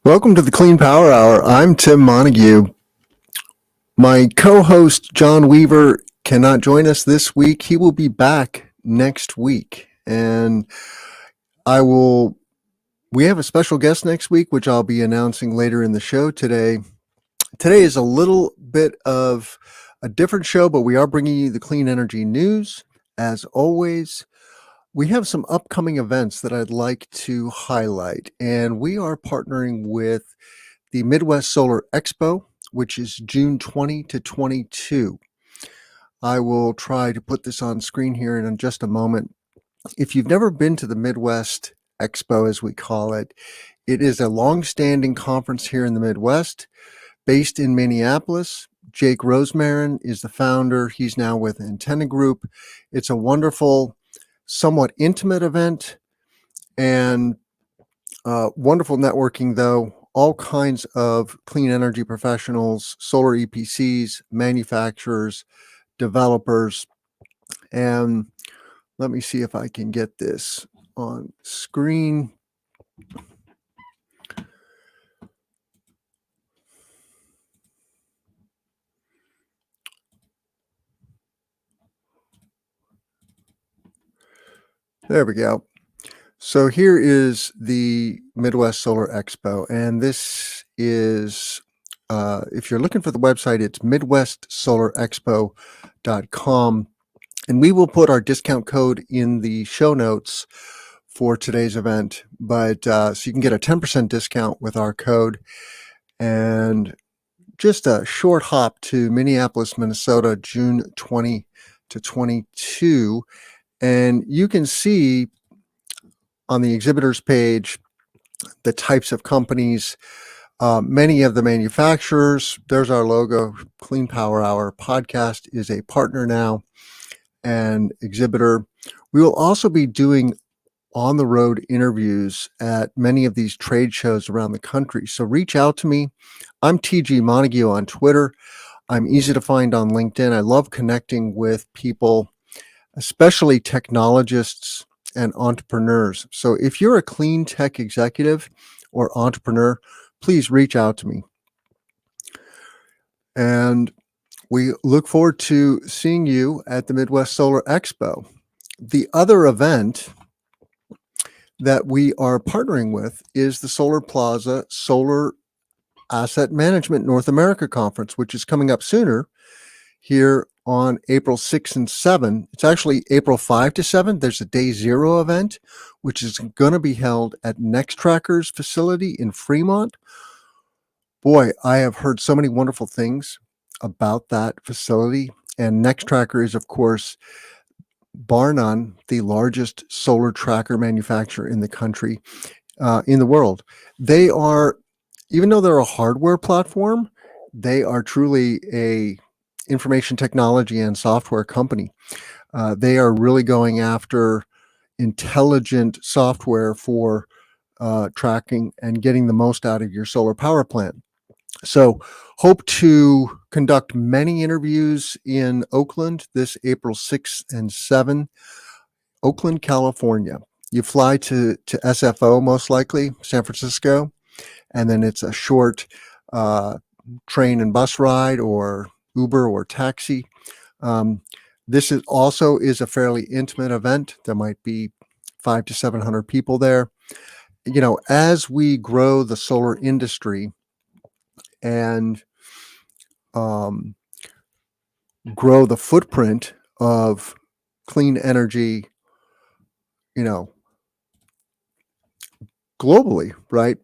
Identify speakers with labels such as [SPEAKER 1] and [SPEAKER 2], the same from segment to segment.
[SPEAKER 1] Welcome to the Clean Power Hour. I'm Tim Montague. My co-host John Weaver cannot join us this week. He will be back next week. And we have a special guest next week, which I'll be announcing later in the show today. Today is a little bit of a different show, but we are bringing you the clean energy news. As always, we have some upcoming events that I'd like to highlight, and we are partnering with the Midwest Solar Expo, which is June 20 to 22. I will try to put this on screen here in just a moment. If you've never been to the Midwest Expo, as we call it, it is a long-standing conference here in the Midwest, based in Minneapolis. Jake Rosemarin is the founder. He's now with Antenna Group. It's a wonderful, somewhat intimate event and wonderful networking, though. All kinds of clean energy professionals, solar EPCs, manufacturers, developers. And let me see if I can get this on screen. There we go. So here is the Midwest Solar Expo, and this is, if you're looking for the website, it's midwestsolarexpo.com, and we will put our discount code in the show notes for today's event, but so you can get a 10% discount with our code, and just a short hop to Minneapolis, Minnesota, June 20 to 22, and you can see on the exhibitors page the types of companies, many of the manufacturers. There's our logo. Clean Power Hour podcast is a partner now and exhibitor. We will also be doing on the road interviews at many of these trade shows around the country. So reach out to me. I'm TG Montague on Twitter. I'm easy to find on LinkedIn. I love connecting with people, especially technologists and entrepreneurs. So if you're a clean tech executive or entrepreneur, please reach out to me. And we look forward to seeing you at the Midwest Solar Expo. The other event that we are partnering with is the Solar Plaza Solar Asset Management North America Conference, which is coming up sooner here on April 6 and 7. It's actually April 5 to 7. There's a day zero event, which is going to be held at Nextracker's facility in Fremont. Boy, I have heard so many wonderful things about that facility. And Nextracker is, of course, bar none, the largest solar tracker manufacturer in the country, in the world. They are, even though they're a hardware platform, they are truly a information technology and software company. They are really going after intelligent software for tracking and getting the most out of your solar power plant. So hope to conduct many interviews in Oakland this April 6th and 7th, Oakland, California. You fly to SFO, most likely, San Francisco, and then it's a short train and bus ride or Uber or taxi. This is also a fairly intimate event. There might be 500 to 700 people there. You know, as we grow the solar industry and grow the footprint of clean energy, you know, globally, right?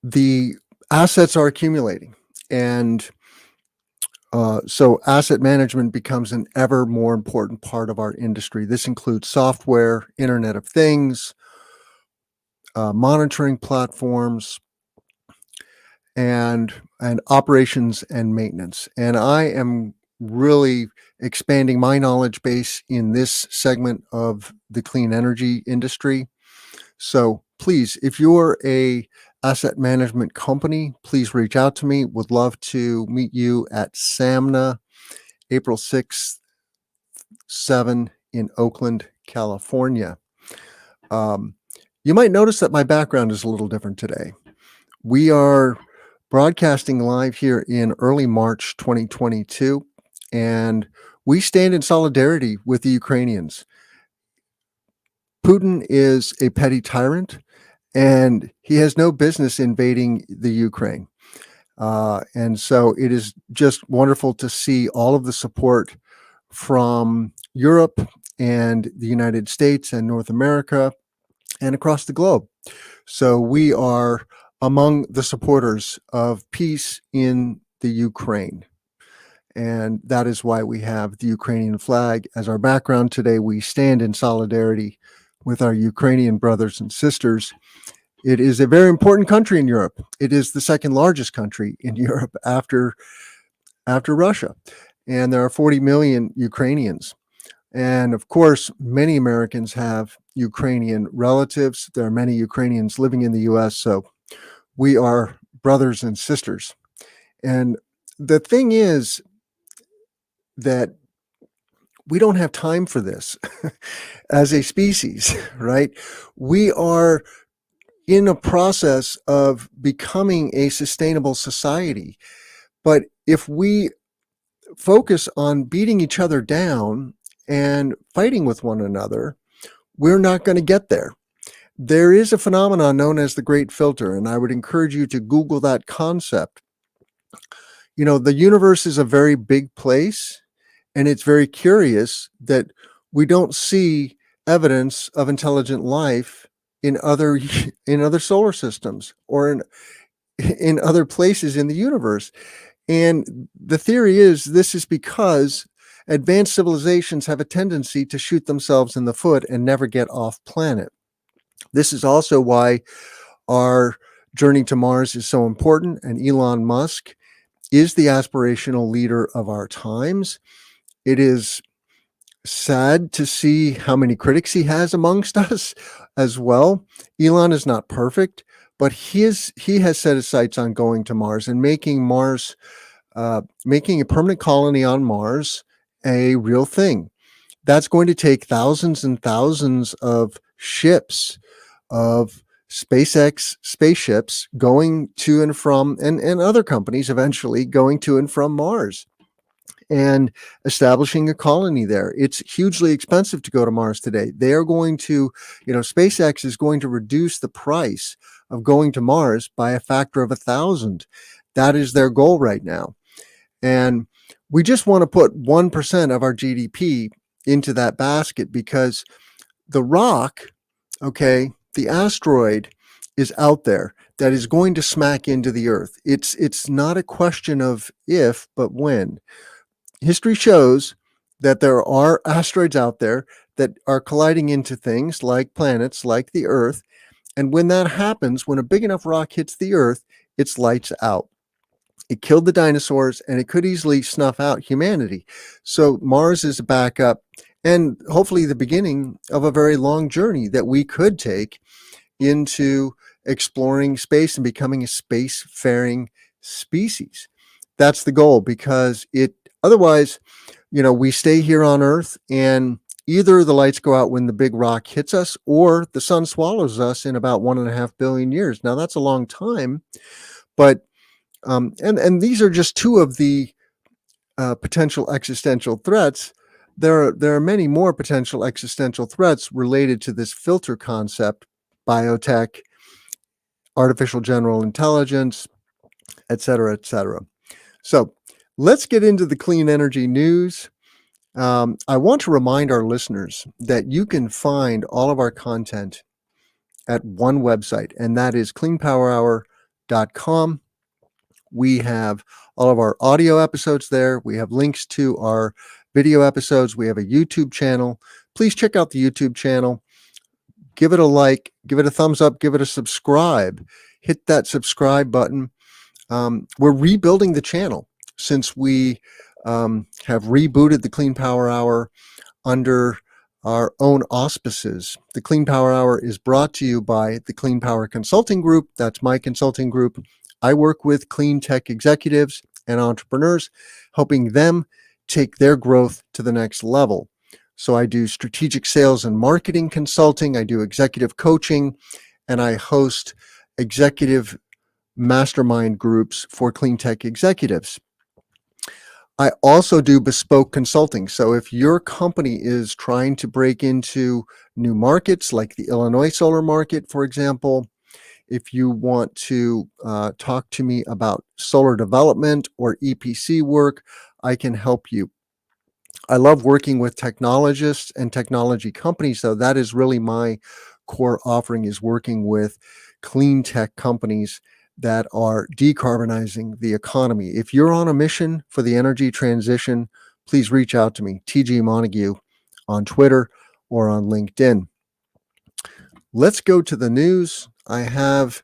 [SPEAKER 1] The assets are accumulating, and so asset management becomes an ever more important part of our industry. This includes software, Internet of Things, monitoring platforms, and operations and maintenance. And I am really expanding my knowledge base in this segment of the clean energy industry. So please, if you're a asset management company, please reach out to me. Would love to meet you at SAMNA, April 6th, 7 in Oakland, California. You might notice that my background is a little different today. We are broadcasting live here in early March 2022, and we stand in solidarity with the Ukrainians. Putin is a petty tyrant, and he has no business invading the Ukraine. And so it is just wonderful to see all of the support from Europe and the United States and North America and across the globe. So we are among the supporters of peace in the Ukraine. And that is why we have the Ukrainian flag as our background today. We stand in solidarity with our Ukrainian brothers and sisters. It is a very important country in Europe. It is the second largest country in Europe after Russia. And there are 40 million Ukrainians. And of course, many Americans have Ukrainian relatives. There are many Ukrainians living in the US. So we are brothers and sisters. And the thing is that we don't have time for this as a species, right? We are in a process of becoming a sustainable society. But if we focus on beating each other down and fighting with one another, we're not going to get there. There is a phenomenon known as the Great Filter, and I would encourage you to Google that concept. You know, the universe is a very big place, and it's very curious that we don't see evidence of intelligent life in other solar systems or in other places in the universe. And the theory is this is because advanced civilizations have a tendency to shoot themselves in the foot and never get off planet. This is also why our journey to Mars is so important, and Elon Musk is the aspirational leader of our times. It is sad to see how many critics he has amongst us as well. Elon is not perfect, but he has set his sights on going to Mars and making a permanent colony on Mars a real thing. That's going to take thousands and thousands of ships, of SpaceX spaceships going to and from, and other companies eventually going to and from Mars and establishing a colony there. It's hugely expensive to go to Mars today. They are going to, SpaceX is going to reduce the price of going to Mars by a factor of 1,000. That is their goal right now. And we just want to put 1% of our GDP into that basket because the rock, the asteroid is out there that is going to smack into the Earth. It's not a question of if, but when. History shows that there are asteroids out there that are colliding into things like planets, like the Earth. And when that happens, when a big enough rock hits the Earth, it's lights out. It killed the dinosaurs, and it could easily snuff out humanity. So Mars is a backup and hopefully the beginning of a very long journey that we could take into exploring space and becoming a space-faring species. That's the goal, because otherwise, we stay here on Earth and either the lights go out when the big rock hits us or the sun swallows us in about 1.5 billion years. Now, that's a long time, but and these are just two of the potential existential threats. There are many more potential existential threats related to this filter concept: biotech, artificial general intelligence, et cetera, et cetera. So let's get into the clean energy news. I want to remind our listeners that you can find all of our content at one website, and that is cleanpowerhour.com. We have all of our audio episodes there. We have links to our video episodes. We have a YouTube channel. Please check out the YouTube channel. Give it a like, give it a thumbs up, give it a subscribe. Hit that subscribe button. We're rebuilding the channel since we have rebooted the Clean Power Hour under our own auspices. The Clean Power Hour is brought to you by the Clean Power Consulting Group. That's my consulting group. I work with Cleantech executives and entrepreneurs, helping them take their growth to the next level. So I do strategic sales and marketing consulting, I do executive coaching, and I host executive mastermind groups for clean tech executives. I also do bespoke consulting. So if your company is trying to break into new markets, like the Illinois solar market, for example, if you want to talk to me about solar development or EPC work, I can help you. I love working with technologists and technology companies, though. That is really my core offering, is working with clean tech companies that are decarbonizing the economy. If you're on a mission for the energy transition, please reach out to me, TG Montague, on Twitter or on LinkedIn. Let's go to the news. I have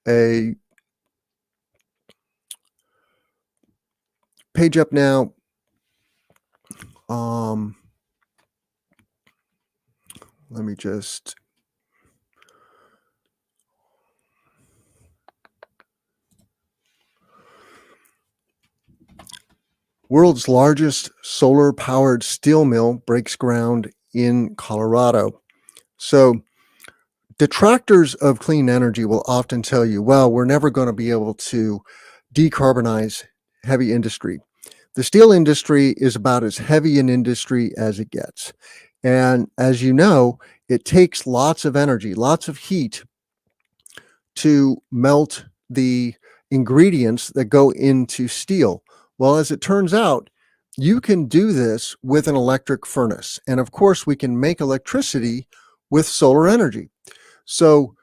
[SPEAKER 1] a page up now. Let me just world's largest solar-powered steel mill breaks ground in Colorado. So detractors of clean energy will often tell you, well, we're never going to be able to decarbonize heavy industry. The steel industry is about as heavy an industry as it gets. And as you know, it takes lots of energy, lots of heat to melt the ingredients that go into steel. Well, as it turns out, you can do this with an electric furnace. And of course, we can make electricity with solar energy. So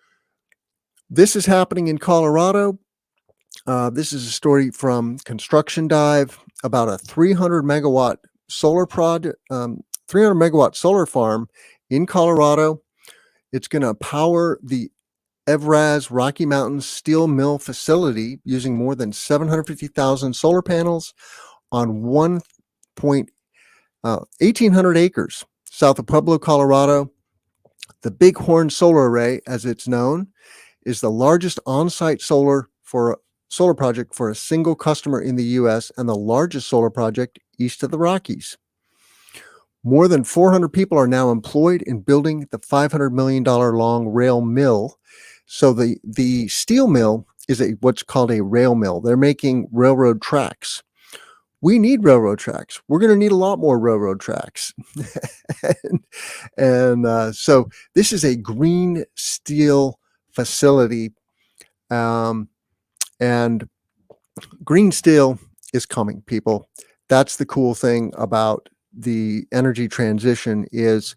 [SPEAKER 1] this is happening in Colorado. This is a story from Construction Dive about a 300 megawatt solar 300 megawatt solar farm in Colorado. It's going to power the Evraz Rocky Mountains steel mill facility using more than 750,000 solar panels on 1,800 acres south of Pueblo, Colorado. The Bighorn Solar Array, as it's known, is the largest on-site solar project for a single customer in the U.S. and the largest solar project east of the Rockies. More than 400 people are now employed in building the $500 million long rail mill. So the steel mill is what's called a rail mill. They're making railroad tracks. We need railroad tracks. We're going to need a lot more railroad tracks. So this is a green steel facility. And green steel is coming, people. That's the cool thing about the energy transition is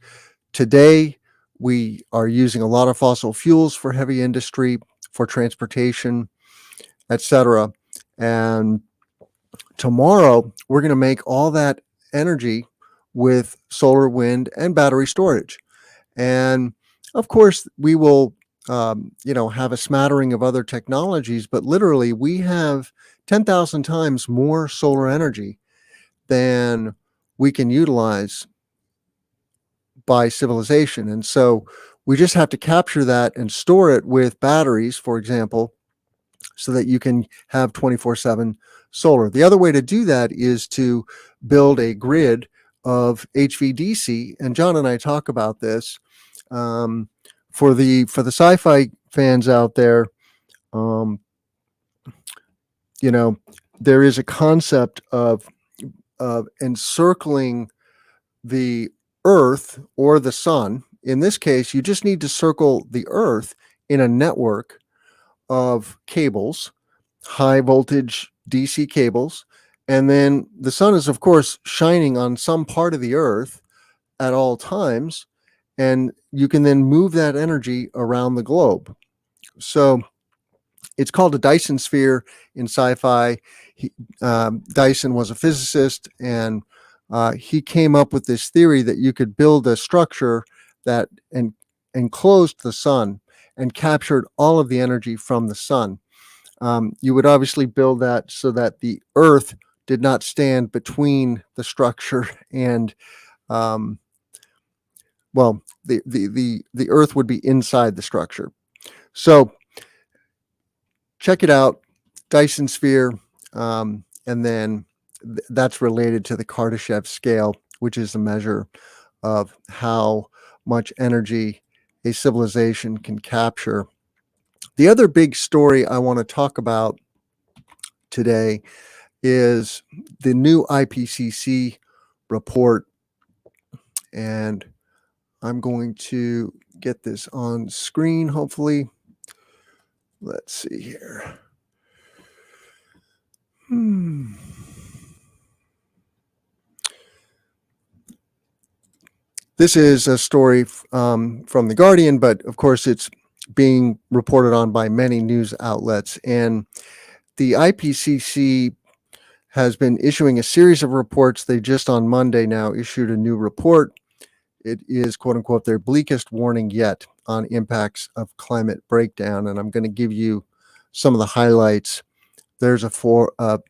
[SPEAKER 1] today we are using a lot of fossil fuels for heavy industry, for transportation, etc. And tomorrow we're going to make all that energy with solar, wind, and battery storage. And of course, we will have a smattering of other technologies, but literally we have 10,000 times more solar energy than we can utilize by civilization. And so we just have to capture that and store it with batteries, for example, so that you can have 24/7 solar. The other way to do that is to build a grid of HVDC, and John and I talk about this. For the sci-fi fans out there, there is a concept of encircling the Earth or the sun. In this case, you just need to circle the Earth in a network of cables, high voltage DC cables, and then the sun is, of course, shining on some part of the Earth at all times, and you can then move that energy around the globe. So it's called a Dyson sphere in sci-fi. Dyson was a physicist, and he came up with this theory that you could build a structure that enclosed the sun and captured all of the energy from the sun. You would obviously build that so that the Earth did not stand between the structure and, the Earth would be inside the structure. So check it out, Dyson sphere, and then that's related to the Kardashev scale, which is the measure of how much energy a civilization can capture The other big story I want to talk about today is the new IPCC report. And I'm going to get this on screen, hopefully. Let's see here. This is a story from The Guardian, but of course it's being reported on by many news outlets. And the IPCC has been issuing a series of reports. They just on Monday now issued a new report. It is, quote unquote, their bleakest warning yet on impacts of climate breakdown. And I'm going to give you some of the highlights. There's a photo of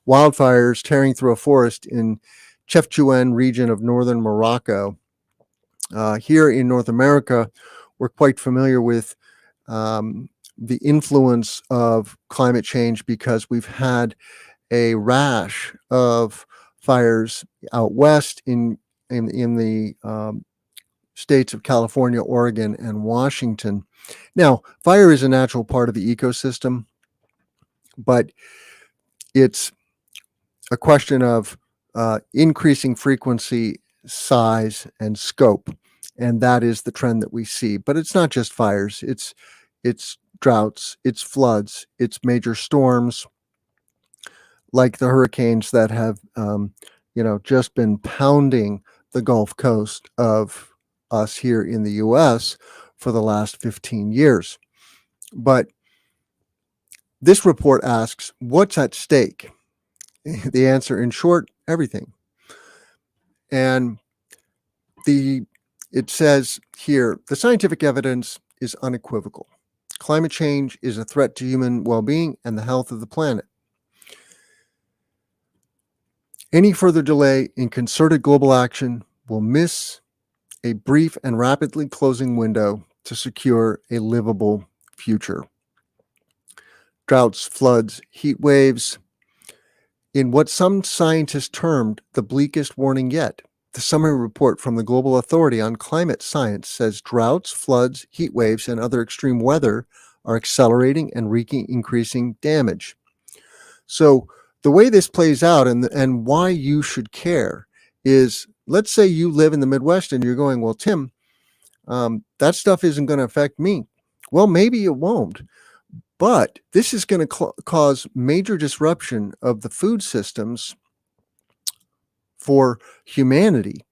[SPEAKER 1] wildfires tearing through a forest in Chefchaouen region of northern Morocco. Here in North America, we're quite familiar with the influence of climate change because we've had a rash of fires out west in the states of California, Oregon, and Washington. Now, fire is a natural part of the ecosystem, but it's a question of increasing frequency, size, and scope. And that is the trend that we see. But it's not just fires, it's droughts, it's floods, it's major storms like the hurricanes that have just been pounding the Gulf Coast of us here in the US for the last 15 years. But this report asks, what's at stake? The answer, in short, everything. And it says here, the scientific evidence is unequivocal. Climate change is a threat to human well-being and the health of the planet. Any further delay in concerted global action will miss a brief and rapidly closing window to secure a livable future. Droughts, floods, heat waves, in what some scientists termed the bleakest warning yet. The summary report from the Global Authority on Climate Science says droughts, floods, heat waves, and other extreme weather are accelerating and wreaking increasing damage. So the way this plays out and why you should care is, let's say you live in the Midwest and you're going, well, Tim, that stuff isn't going to affect me. Well, maybe it won't, but this is going to cause major disruption of the food systems for humanity.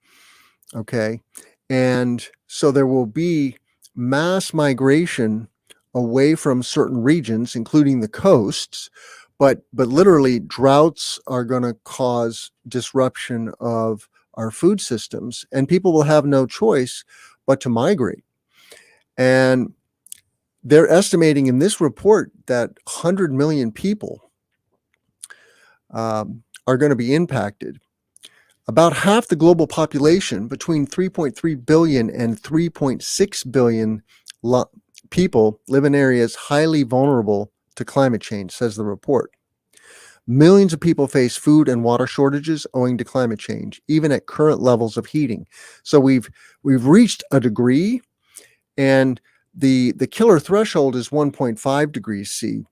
[SPEAKER 1] Okay. And so there will be mass migration away from certain regions, including the coasts, but literally droughts are going to cause disruption of our food systems, and people will have no choice but to migrate. And they're estimating in this report that 100 million people are going to be impacted. About half the global population, between 3.3 billion and 3.6 billion people, live in areas highly vulnerable to climate change, says the report. Millions of people face food and water shortages owing to climate change, even at current levels of heating. So we've reached a degree, and the killer threshold is 1.5 degrees C.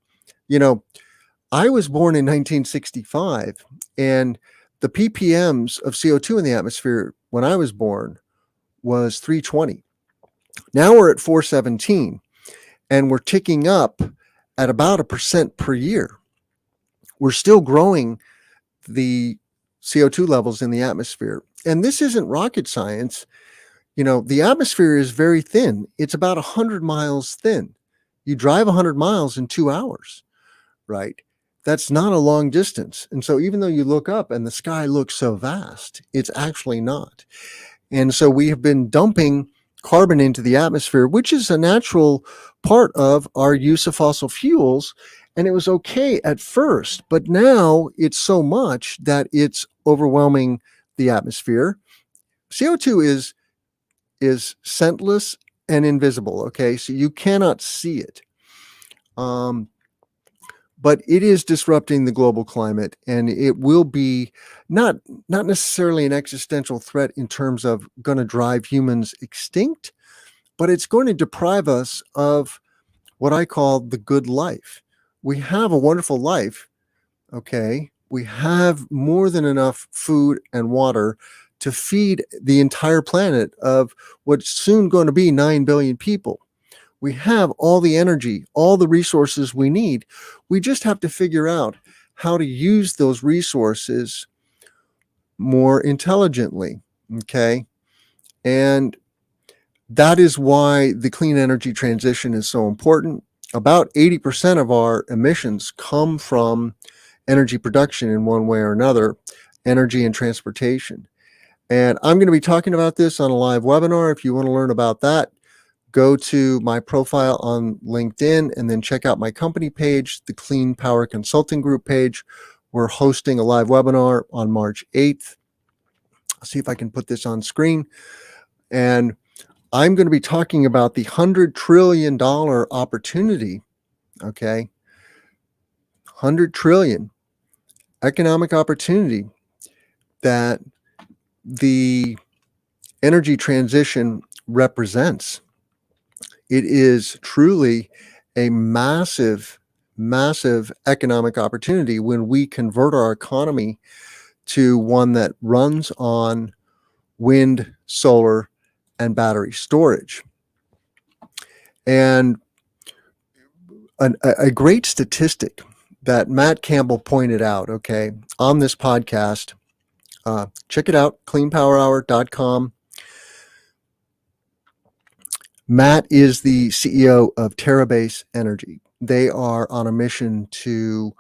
[SPEAKER 1] I was born in 1965, and the ppms of CO2 in the atmosphere when I was born was 320. Now we're at 417, and we're ticking up at about 1% per year. We're still growing the CO2 levels in the atmosphere. And this isn't rocket science. The atmosphere is very thin. It's about 100 miles thin. You drive 100 miles in 2 hours, right? That's not a long distance. And so even though you look up and the sky looks so vast, it's actually not. And so we have been dumping carbon into the atmosphere, which is a natural part of our use of fossil fuels. And it was okay at first, but now it's so much that it's overwhelming the atmosphere. CO2 is scentless and invisible, okay? So you cannot see it. But it is disrupting the global climate, and it will be not necessarily an existential threat in terms of going to drive humans extinct, but it's going to deprive us of what I call the good life. We have a wonderful life, okay? We have more than enough food and water to feed the entire planet of what's soon going to be 9 billion people. We have all the energy, all the resources we need. We just have to figure out how to use those resources more intelligently, okay? And that is why the clean energy transition is so important. About 80% of our emissions come from energy production in one way or another, energy and transportation. And I'm going to be talking about this on a live webinar. If you want to learn about that, go to my profile on LinkedIn and then check out my company page, the Clean Power Consulting Group page. We're hosting a live webinar on March 8th. I'll see if I can put this on screen. And I'm going to be talking about the $100 trillion opportunity, okay? 100 trillion economic opportunity that the energy transition represents. It is truly a massive, massive economic opportunity when we convert our economy to one that runs on wind, solar, and battery storage. And a great statistic that Matt Campbell pointed out, okay, on this podcast, check it out, cleanpowerhour.com. Matt is the CEO of Terabase Energy. They are on a mission to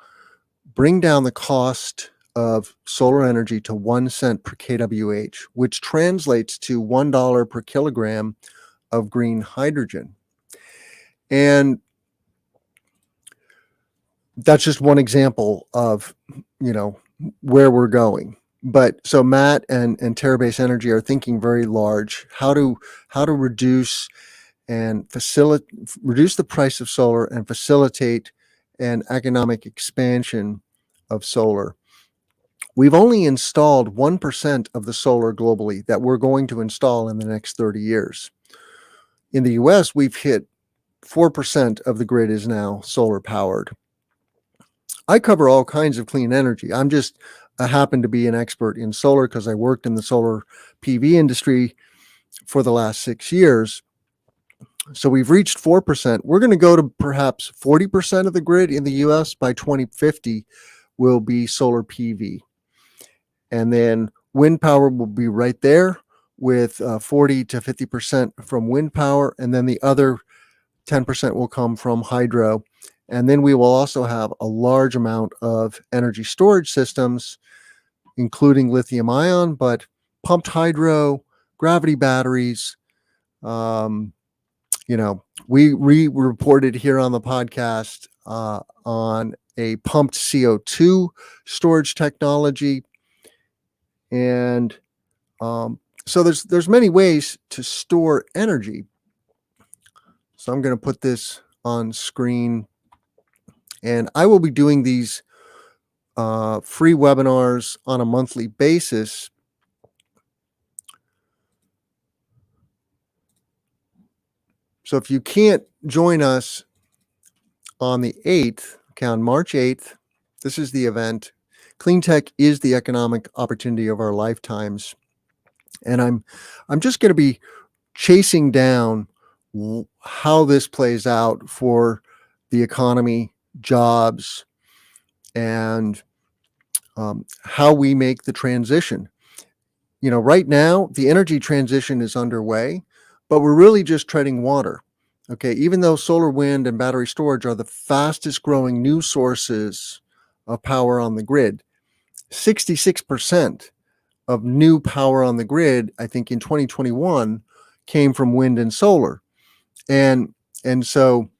[SPEAKER 1] bring down the cost of solar energy to 1 cent per kWh, which translates to $1 per kilogram of green hydrogen. And that's just one example of, where we're going. But so Matt and Terabase Energy are thinking very large, how to reduce the price of solar and facilitate an economic expansion of solar. We've only installed 1% of the solar globally that we're going to install in the next 30 years. In the US, we've hit 4% of the grid is now solar powered. I cover all kinds of clean energy. I happen to be an expert in solar because I worked in the solar PV industry for the last 6 years. So we've reached 4%. We're going to go to perhaps 40% of the grid in the US by 2050 will be solar PV. And then wind power will be right there with 40 to 50% from wind power. And then the other 10% will come from hydro. And then we will also have a large amount of energy storage systems, including lithium ion, but pumped hydro, gravity batteries. We reported here on the podcast on a pumped CO2 storage technology. And so there's many ways to store energy. So I'm going to put this on screen. And I will be doing these free webinars on a monthly basis. So if you can't join us on the 8th, okay, on March 8th, this is the event. Cleantech is the economic opportunity of our lifetimes. And I'm just going to be chasing down how this plays out for the economy, jobs, and how we make the transition. Right now, the energy transition is underway, but we're really just treading water. Okay, even though solar, wind, and battery storage are the fastest growing new sources of power on the grid, 66% of new power on the grid, I think in 2021, came from wind and solar. And so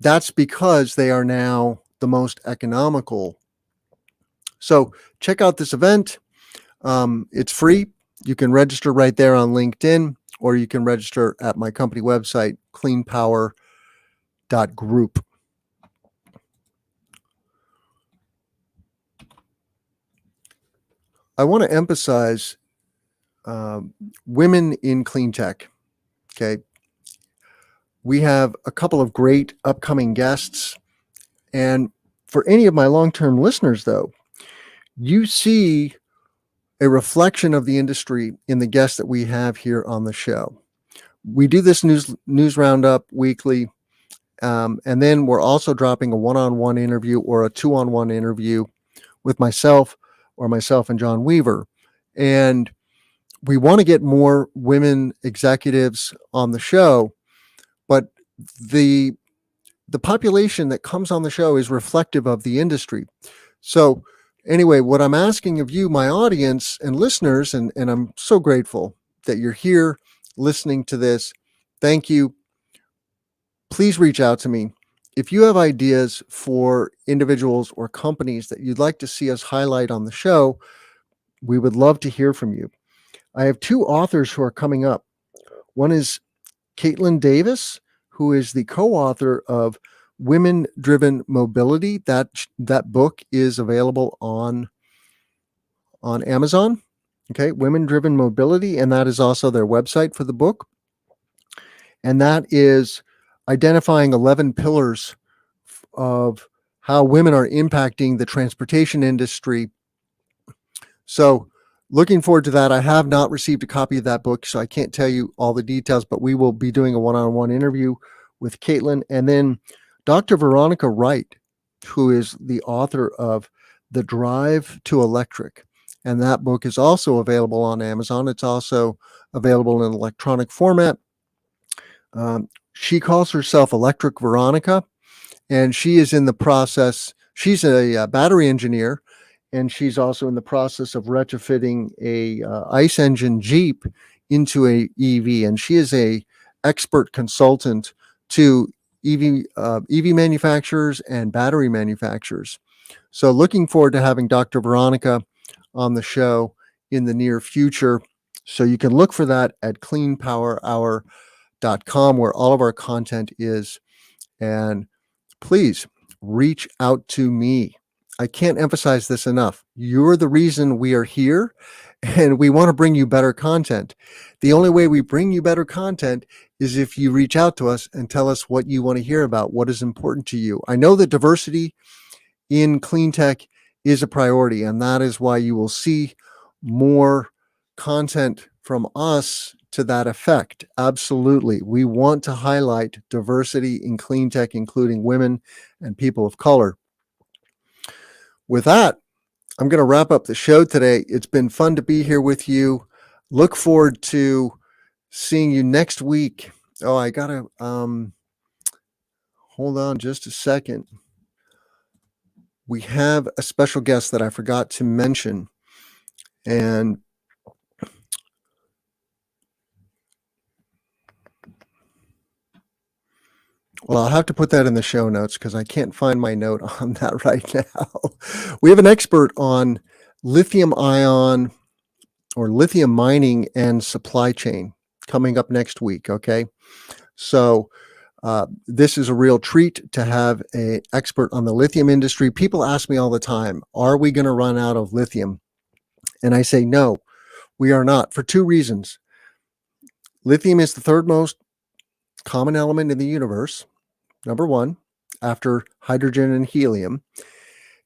[SPEAKER 1] that's because they are now the most economical. So check out this event. It's free. You can register right there on LinkedIn, or you can register at my company website, cleanpower.group. I want to emphasize women in clean tech. Okay. We have a couple of great upcoming guests. And for any of my long-term listeners, though, you see a reflection of the industry in the guests that we have here on the show. We do this news roundup weekly, and then we're also dropping a one-on-one interview or a two-on-one interview with myself and John Weaver. And we want to get more women executives on the show, but the population that comes on the show is reflective of the industry. So anyway, what I'm asking of you, my audience and listeners, and I'm so grateful that you're here listening to this. Thank you. Please reach out to me. If you have ideas for individuals or companies that you'd like to see us highlight on the show, we would love to hear from you. I have two authors who are coming up. One is Caitlin Davis, who is the co-author of Women Driven Mobility. That book is available on Amazon. Okay, Women Driven Mobility, and that is also their website for the book. And that is identifying 11 pillars of how women are impacting the transportation industry. So looking forward to that. I have not received a copy of that book, so I can't tell you all the details, but we will be doing a one-on-one interview with Caitlin. And then Dr. Veronica Wright, who is the author of The Drive to Electric. And that book is also available on Amazon. It's also available in electronic format. She calls herself Electric Veronica, and she is in the process. She's a battery engineer, and she's also in the process of retrofitting a ICE engine Jeep into a EV. And she is a expert consultant to EV manufacturers and battery manufacturers. So looking forward to having Dr. Veronica on the show in the near future. So you can look for that at cleanpowerhour.com, where all of our content is. And please reach out to me. I can't emphasize this enough. You're the reason we are here, and we want to bring you better content. The only way we bring you better content is if you reach out to us and tell us what you want to hear about, what is important to you. I know that diversity in clean tech is a priority, and that is why you will see more content from us to that effect. Absolutely. We want to highlight diversity in clean tech, including women and people of color. With that, I'm going to wrap up the show today. It's been fun to be here with you. Look forward to seeing you next week. Oh, I got to hold on just a second. We have a special guest that I forgot to mention, and well, I'll have to put that in the show notes because I can't find my note on that right now. We have an expert on lithium ion or lithium mining and supply chain coming up next week. Okay. So this is a real treat to have an expert on the lithium industry. People ask me all the time, are we going to run out of lithium? And I say, no, we are not, for two reasons. Lithium is the third most common element in the universe, number one, after hydrogen and helium,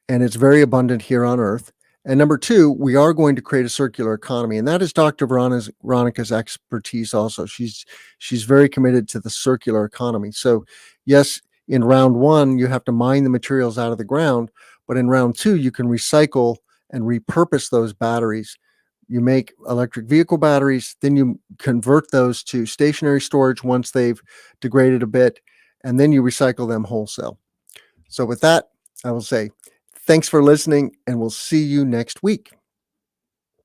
[SPEAKER 1] and it's very abundant here on Earth. And number two, we are going to create a circular economy, and that is Dr. Veronica's expertise also. She's very committed to the circular economy. So yes, in round one, you have to mine the materials out of the ground, but in round two, you can recycle and repurpose those batteries. You make electric vehicle batteries, then you convert those to stationary storage once they've degraded a bit, and then you recycle them wholesale. So with that, I will say, thanks for listening, and we'll see you next week.